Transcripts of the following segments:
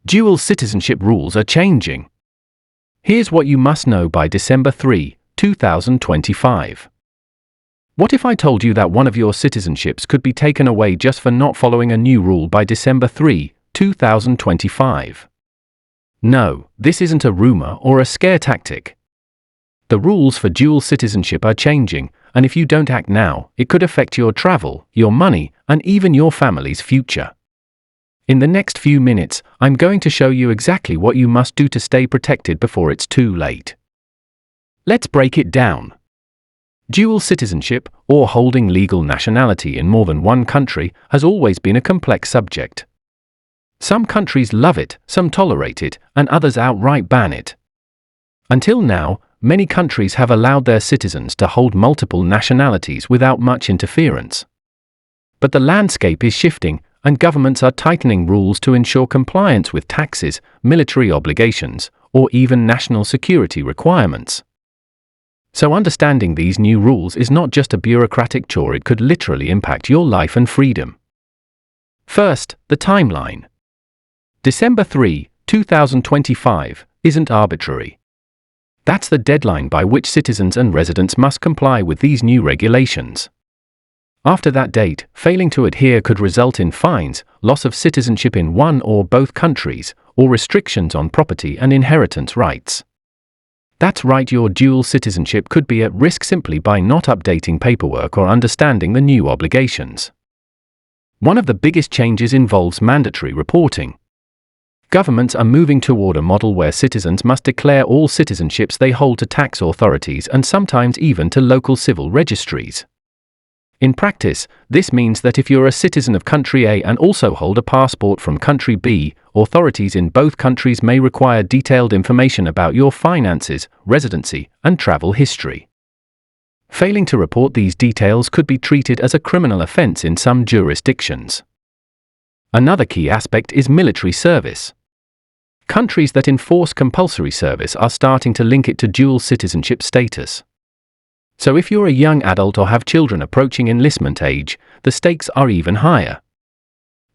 Dual citizenship rules are changing. Here's what you must know by December 3, 2025. What if I told you that one of your citizenships could be taken away just for not following a new rule by December 3, 2025? No, this isn't a rumor or a scare tactic. The rules for dual citizenship are changing, and if you don't act now, it could affect your travel, your money, and even your family's future. In the next few minutes, I'm going to show you exactly what you must do to stay protected before it's too late. Let's break it down. Dual citizenship, or holding legal nationality in more than one country, has always been a complex subject. Some countries love it, some tolerate it, and others outright ban it. Until now, many countries have allowed their citizens to hold multiple nationalities without much interference. But the landscape is shifting, and governments are tightening rules to ensure compliance with taxes, military obligations, or even national security requirements. So understanding these new rules is not just a bureaucratic chore, it could literally impact your life and freedom. First, the timeline. December 3, 2025, isn't arbitrary. That's the deadline by which citizens and residents must comply with these new regulations. After that date, failing to adhere could result in fines, loss of citizenship in one or both countries, or restrictions on property and inheritance rights. That's right, your dual citizenship could be at risk simply by not updating paperwork or understanding the new obligations. One of the biggest changes involves mandatory reporting. Governments are moving toward a model where citizens must declare all citizenships they hold to tax authorities and sometimes even to local civil registries. In practice, this means that if you're a citizen of country A and also hold a passport from country B, authorities in both countries may require detailed information about your finances, residency, and travel history. Failing to report these details could be treated as a criminal offense in some jurisdictions. Another key aspect is military service. Countries that enforce compulsory service are starting to link it to dual citizenship status. So if you're a young adult or have children approaching enlistment age, the stakes are even higher.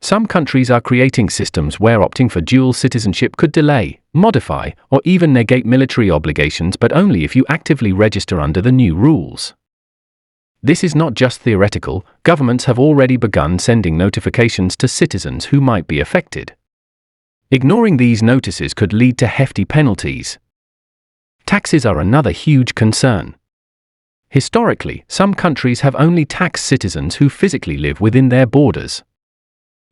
Some countries are creating systems where opting for dual citizenship could delay, modify, or even negate military obligations, but only if you actively register under the new rules. This is not just theoretical, governments have already begun sending notifications to citizens who might be affected. Ignoring these notices could lead to hefty penalties. Taxes are another huge concern. Historically, some countries have only taxed citizens who physically live within their borders.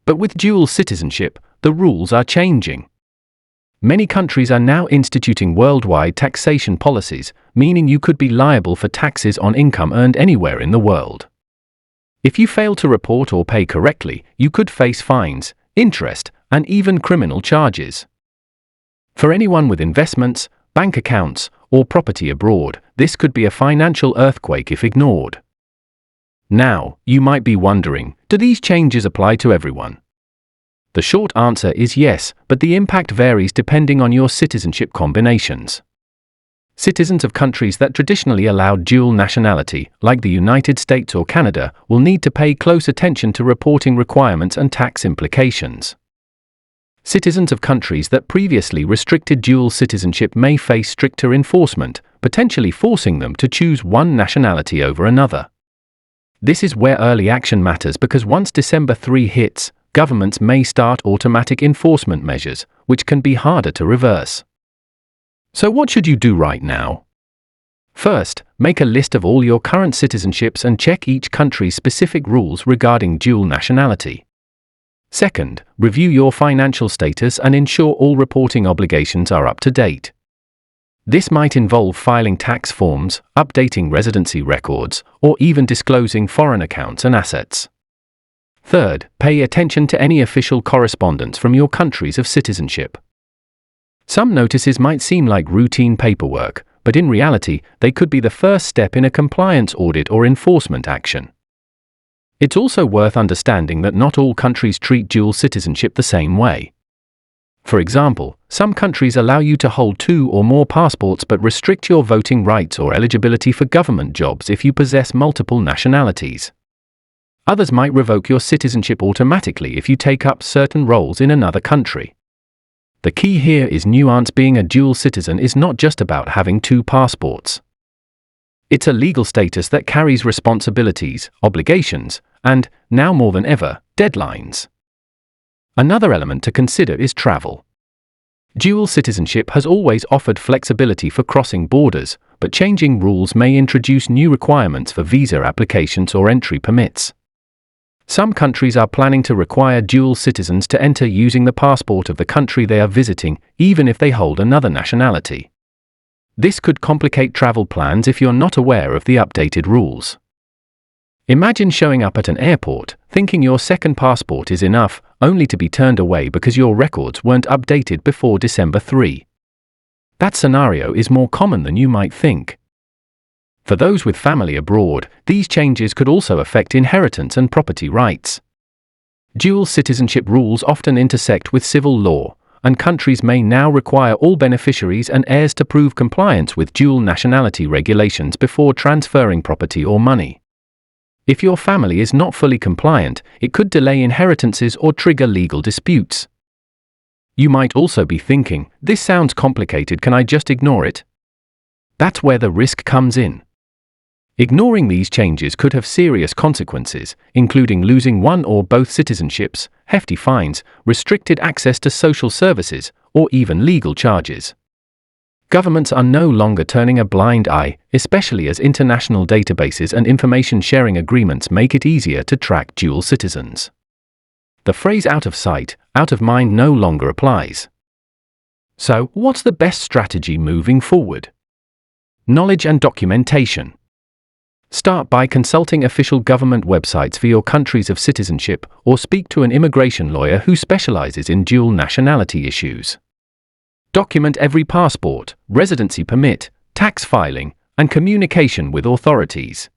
But with dual citizenship, the rules are changing. Many countries are now instituting worldwide taxation policies, meaning you could be liable for taxes on income earned anywhere in the world. If you fail to report or pay correctly, you could face fines, interest, and even criminal charges. For anyone with investments, bank accounts, or property abroad, this could be a financial earthquake if ignored. Now, you might be wondering, do these changes apply to everyone? The short answer is yes, but the impact varies depending on your citizenship combinations. Citizens of countries that traditionally allowed dual nationality, like the United States or Canada, will need to pay close attention to reporting requirements and tax implications. Citizens of countries that previously restricted dual citizenship may face stricter enforcement, potentially forcing them to choose one nationality over another. This is where early action matters, because once December 3 hits, governments may start automatic enforcement measures, which can be harder to reverse. So what should you do right now? First, make a list of all your current citizenships and check each country's specific rules regarding dual nationality. Second, review your financial status and ensure all reporting obligations are up to date. This might involve filing tax forms, updating residency records, or even disclosing foreign accounts and assets. Third, pay attention to any official correspondence from your countries of citizenship. Some notices might seem like routine paperwork, but in reality, they could be the first step in a compliance audit or enforcement action. It's also worth understanding that not all countries treat dual citizenship the same way. For example, some countries allow you to hold 2 or more passports but restrict your voting rights or eligibility for government jobs if you possess multiple nationalities. Others might revoke your citizenship automatically if you take up certain roles in another country. The key here is nuance. Being a dual citizen is not just about having two passports. It's a legal status that carries responsibilities, obligations, and, now more than ever, deadlines. Another element to consider is travel. Dual citizenship has always offered flexibility for crossing borders, but changing rules may introduce new requirements for visa applications or entry permits. Some countries are planning to require dual citizens to enter using the passport of the country they are visiting, even if they hold another nationality. This could complicate travel plans if you're not aware of the updated rules. Imagine showing up at an airport, thinking your second passport is enough, only to be turned away because your records weren't updated before December 3. That scenario is more common than you might think. For those with family abroad, these changes could also affect inheritance and property rights. Dual citizenship rules often intersect with civil law, and countries may now require all beneficiaries and heirs to prove compliance with dual nationality regulations before transferring property or money. If your family is not fully compliant, it could delay inheritances or trigger legal disputes. You might also be thinking, this sounds complicated, can I just ignore it? That's where the risk comes in. Ignoring these changes could have serious consequences, including losing one or both citizenships, hefty fines, restricted access to social services, or even legal charges. Governments are no longer turning a blind eye, especially as international databases and information sharing agreements make it easier to track dual citizens. The phrase "out of sight, out of mind" no longer applies. So, what's the best strategy moving forward? Knowledge and documentation. Start by consulting official government websites for your countries of citizenship, or speak to an immigration lawyer who specializes in dual nationality issues. Document every passport, residency permit, tax filing, and communication with authorities.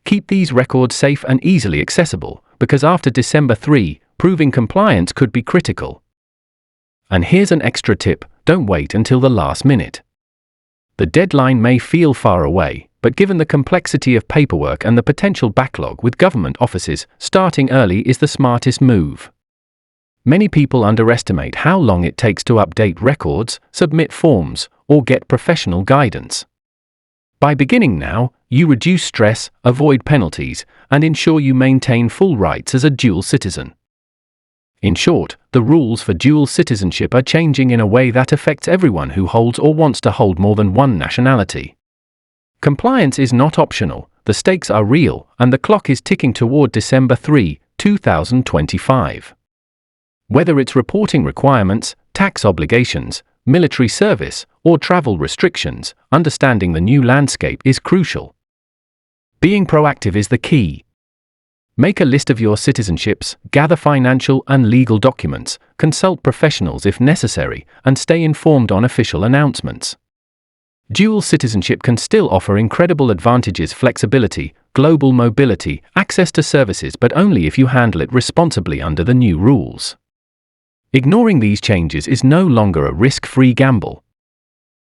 Keep these records safe and easily accessible, because after December 3, proving compliance could be critical. And here's an extra tip: don't wait until the last minute. The deadline may feel far away, but given the complexity of paperwork and the potential backlog with government offices, starting early is the smartest move. Many people underestimate how long it takes to update records, submit forms, or get professional guidance. By beginning now, you reduce stress, avoid penalties, and ensure you maintain full rights as a dual citizen. In short, the rules for dual citizenship are changing in a way that affects everyone who holds or wants to hold more than one nationality. Compliance is not optional, the stakes are real, and the clock is ticking toward December 3, 2025. Whether it's reporting requirements, tax obligations, military service, or travel restrictions, understanding the new landscape is crucial. Being proactive is the key. Make a list of your citizenships, gather financial and legal documents, consult professionals if necessary, and stay informed on official announcements. Dual citizenship can still offer incredible advantages: flexibility, global mobility, access to services, but only if you handle it responsibly under the new rules. Ignoring these changes is no longer a risk-free gamble.